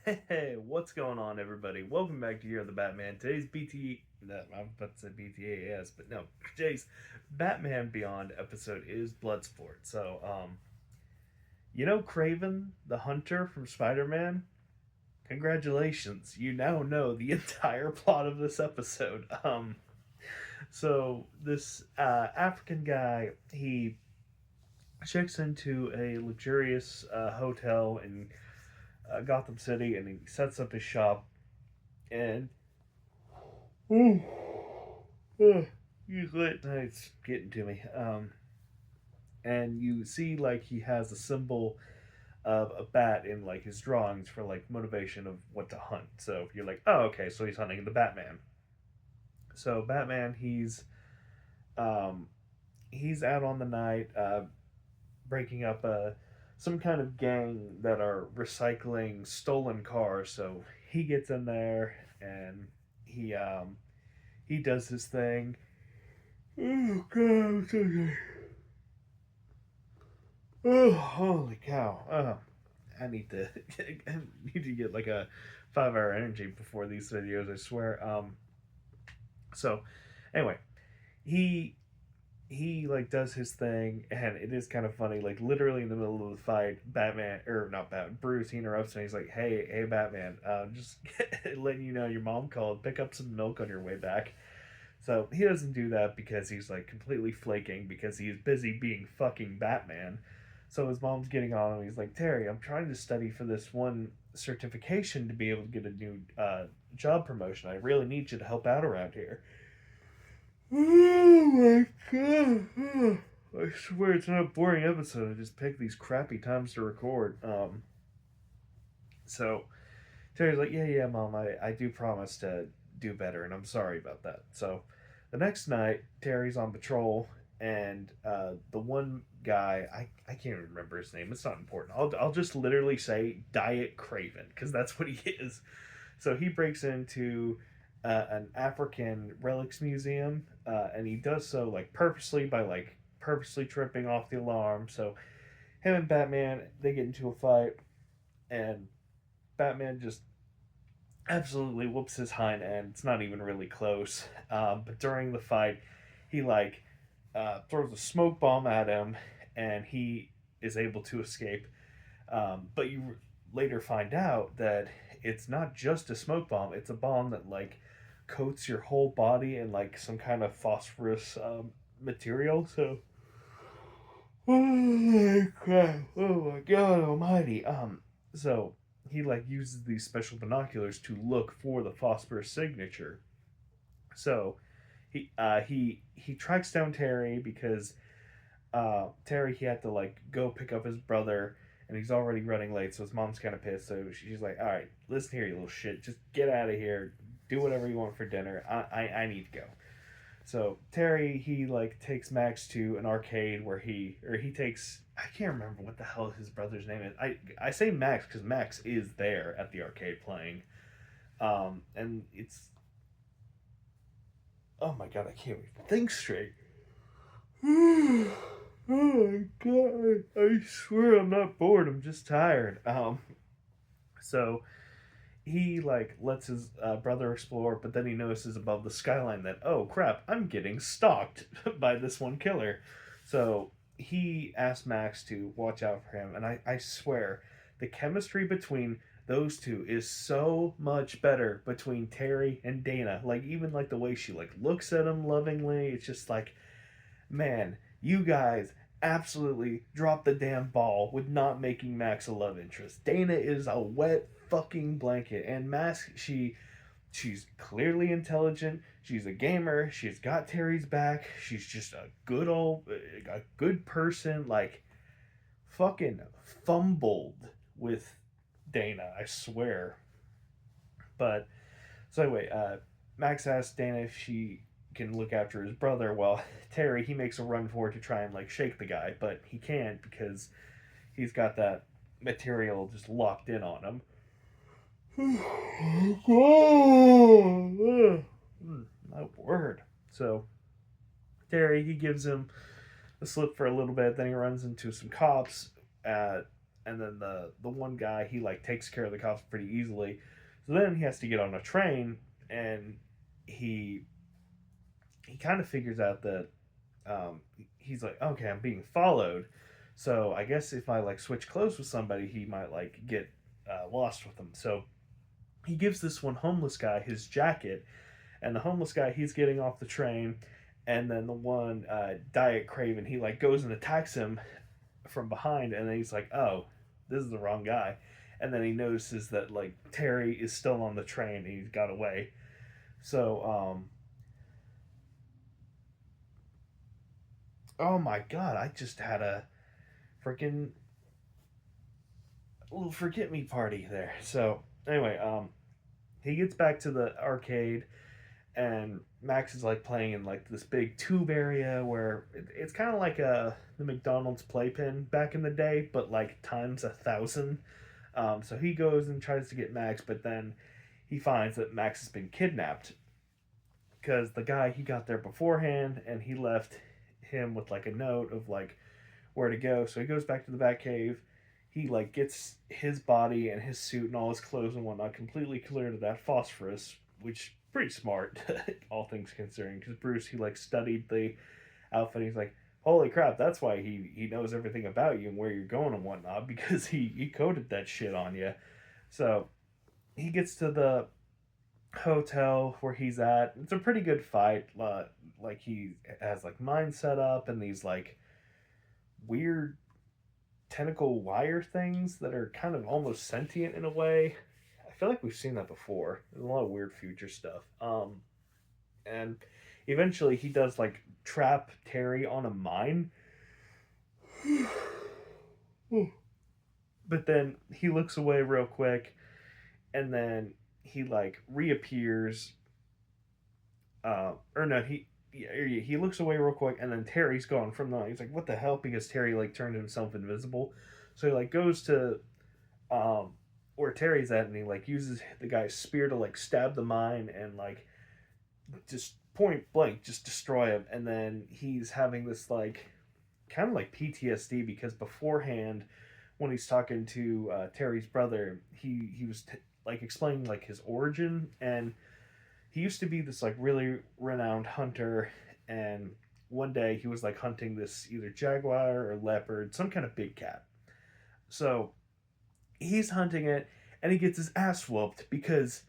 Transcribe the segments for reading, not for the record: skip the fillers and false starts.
Hey, what's going on, everybody? Welcome back to Year of the Batman. Today's BT. No, I'm about to say BTAS, but no. Today's Batman Beyond episode is Bloodsport. Craven, the hunter from Spider Man? Congratulations. You now know the entire plot of this episode. This African guy, he checks into a luxurious hotel in Gotham City and he sets up his shop and Ooh. You late nights getting to me. And you see like he has a symbol of a bat in like his drawings for like motivation of what to hunt. So you're like, oh, okay, so he's hunting the Batman. So Batman, um, he's out on the night, breaking up some kind of gang that are recycling stolen cars. So he gets in there and he um, he does his thing. Oh god, okay. Oh, holy cow! I need to I need to get like a 5 hour energy before these videos. I swear. So anyway, he he like does his thing, and it is kind of funny. Like literally in the middle of the fight, Batman or not Batman, Bruce he interrupts and he's like, hey, Batman, just letting you know your mom called. Pick up some milk on your way back." So he doesn't do that because he's like completely flaking because he's busy being fucking Batman. So his mom's getting on him. He's like, Terry, I'm trying to study for this one certification to be able to get a new job promotion. I really need you to help out around here. Oh my god. I swear it's not a boring episode. I just pick these crappy times to record. So Terry's like, yeah, mom, I do promise to do better, and I'm sorry about that. So the next night, Terry's on patrol, and the one guy, I can't remember his name. It's not important. I'll just literally say Diet Craven, because that's what he is. So he breaks into an African relics museum, and he does so like purposely by like purposely tripping off the alarm. So him and Batman, they get into a fight, and Batman just absolutely whoops his hind end. It's not even really close. But during the fight, he like throws a smoke bomb at him, and he is able to escape. But you later find out that it's not just a smoke bomb; it's a bomb that like coats your whole body in like some kind of phosphorus material. So, oh my crap! Oh my god Almighty! So he like uses these special binoculars to look for the phosphorus signature. So he tracks down Terry because Terry he had to like go pick up his brother and he's already running late, so his mom's kind of pissed. So she's like, "All right, listen here, you little shit, just get out of here, do whatever you want for dinner. I need to go." So Terry he like takes Max to an arcade where he takes I can't remember what the hell his brother's name is. I say Max because Max is there at the arcade playing, and it's oh my god I can't even think straight. Oh my god! I swear I'm not bored. I'm just tired. So he like lets his brother explore, but then he notices above the skyline that oh crap, I'm getting stalked by this one killer. So he asks Max to watch out for him, and I swear the chemistry between those two is so much better between Terry and Dana. Like even like the way she like looks at him lovingly, it's just like man, you guys absolutely dropped the damn ball with not making Max a love interest. Dana is a wet fucking blanket, and Max, she's clearly intelligent. She's a gamer. She's got Terry's back. She's just a good person. Like fucking fumbled with Dana. I swear. But so anyway, Max asks Dana if she can look after his brother while Terry he makes a run for it to try and like shake the guy, but he can't because he's got that material just locked in on him. My word. So Terry he gives him the slip for a little bit, then he runs into some cops. and then the one guy, he like takes care of the cops pretty easily. So then he has to get on a train, and he he kind of figures out that he's like, okay, I'm being followed. So I guess if I like switch clothes with somebody, he might like get lost with them. So he gives this one homeless guy his jacket, and the homeless guy, he's getting off the train, and then the one Diet Craven, he like goes and attacks him from behind, and then he's like, oh, this is the wrong guy. And then he notices that like Terry is still on the train and he's got away. So oh my god, I just had a freaking little forget me party there. So anyway, he gets back to the arcade, and Max is like playing in like this big tube area where it's kind of like the McDonald's playpen back in the day, but like times 1,000. So he goes and tries to get Max, but then he finds that Max has been kidnapped because the guy, he got there beforehand and he left him with like a note of like where to go. So he goes back to the Batcave. He like gets his body and his suit and all his clothes and whatnot completely cleared of that phosphorus, which pretty smart, all things considering. Because Bruce, he like studied the outfit. He's like, holy crap, that's why he knows everything about you and where you're going and whatnot, because he coded that shit on you. So he gets to the hotel where he's at. It's a pretty good fight. Like he has like mine set up and these like weird tentacle wire things that are kind of almost sentient in a way. I feel like we've seen that before. There's a lot of weird future stuff. And eventually he does like trap Terry on a mine. But then he looks away real quick, and then he like reappears. Or no, he looks away real quick, and then Terry's gone from the. He's like, "What the hell?" Because Terry like turned himself invisible, so he like goes to where Terry's at, and he like uses the guy's spear to like stab the mine and like just point blank just destroy him. And then he's having this like kind of like PTSD because beforehand, when he's talking to Terry's brother, he was like explaining like his origin, and he used to be this like really renowned hunter, and one day he was like hunting this either jaguar or leopard, some kind of big cat. So he's hunting it, and he gets his ass whooped because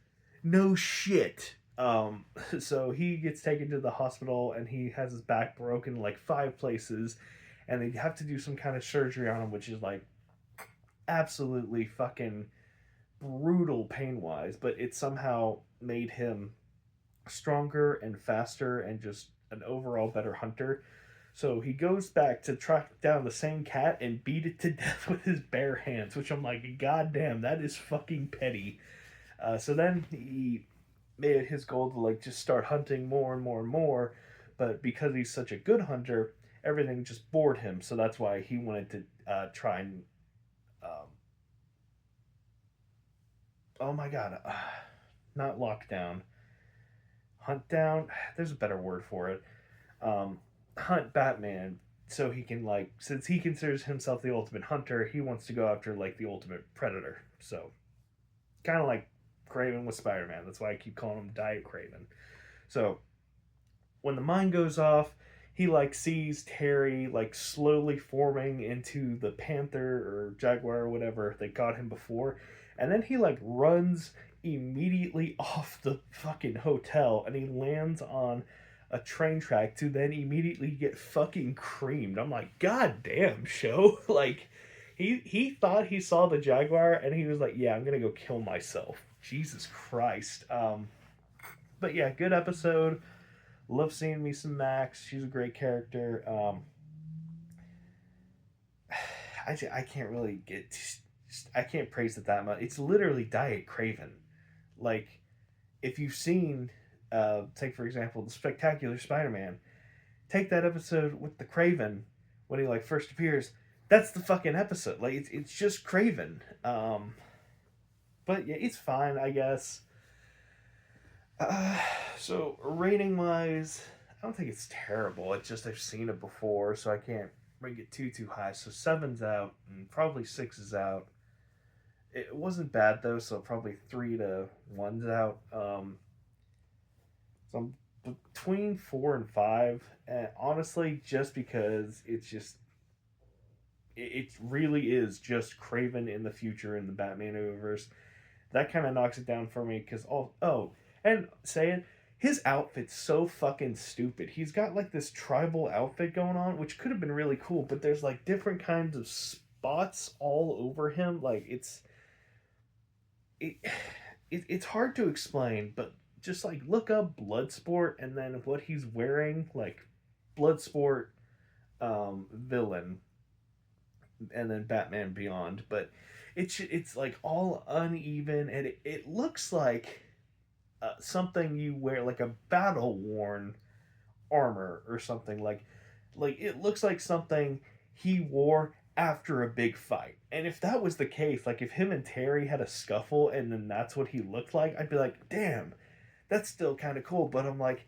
no shit. So he gets taken to the hospital, and he has his back broken in like 5 places, and they have to do some kind of surgery on him, which is like absolutely fucking brutal pain wise, but it somehow made him stronger and faster and just an overall better hunter. So he goes back to track down the same cat and beat it to death with his bare hands, which I'm like, God damn, that is fucking petty. So then he made it his goal to like just start hunting more and more and more, but because he's such a good hunter, everything just bored him. So that's why he wanted to try and oh my god, not lockdown, hunt down. There's a better word for it. Hunt Batman, so he can like, since he considers himself the ultimate hunter, he wants to go after like the ultimate predator. So kind of like Craven with Spider-Man. That's why I keep calling him Diet Craven. So when the mine goes off, he like sees Terry like slowly forming into the panther or jaguar or whatever they got him before, and then he like runs immediately off the fucking hotel, and he lands on a train track to then immediately get fucking creamed. I'm like, God damn, show. Like, he thought he saw the jaguar, and he was like, yeah, I'm gonna go kill myself. Jesus Christ. But yeah, good episode. Love seeing me some Max. She's a great character. I can't really get. I can't praise it that much. It's literally Diet Craven. Like, if you've seen, take for example, the Spectacular Spider-Man, take that episode with the Craven when he like first appears. That's the fucking episode. Like, it's just Craven. But yeah, it's fine, I guess. So rating wise, I don't think it's terrible. It's just I've seen it before, so I can't might get too high. So seven's out, and probably six is out. It wasn't bad though, so probably 3 to 1's out. So I'm between 4 and 5, and honestly, just because it really is just Craven in the future in the Batman universe. That kind of knocks it down for me because and saying his outfit's so fucking stupid. He's got like this tribal outfit going on, which could have been really cool, but there's like different kinds of spots all over him. Like it, it's hard to explain, but just like look up Bloodsport and then what he's wearing, like Bloodsport villain, and then Batman Beyond. But it's like all uneven, and it looks like something you wear, like a battle worn armor or something. Like it looks like something he wore after a big fight. And if that was the case, like if him and Terry had a scuffle and then that's what he looked like, I'd be like, damn, that's still kind of cool. But I'm like,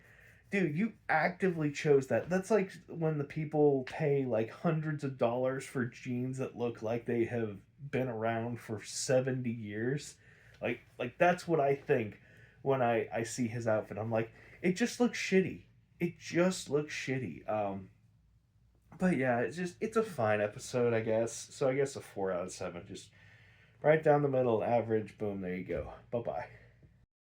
dude, you actively chose that. That's like when the people pay like hundreds of dollars for jeans that look like they have been around for 70 years. Like that's what I think when I see his outfit. I'm like, it just looks shitty. It just looks shitty. But yeah, it's a fine episode, I guess. So I guess a 4 out of 7, just right down the middle, average. Boom, there you go. Bye bye.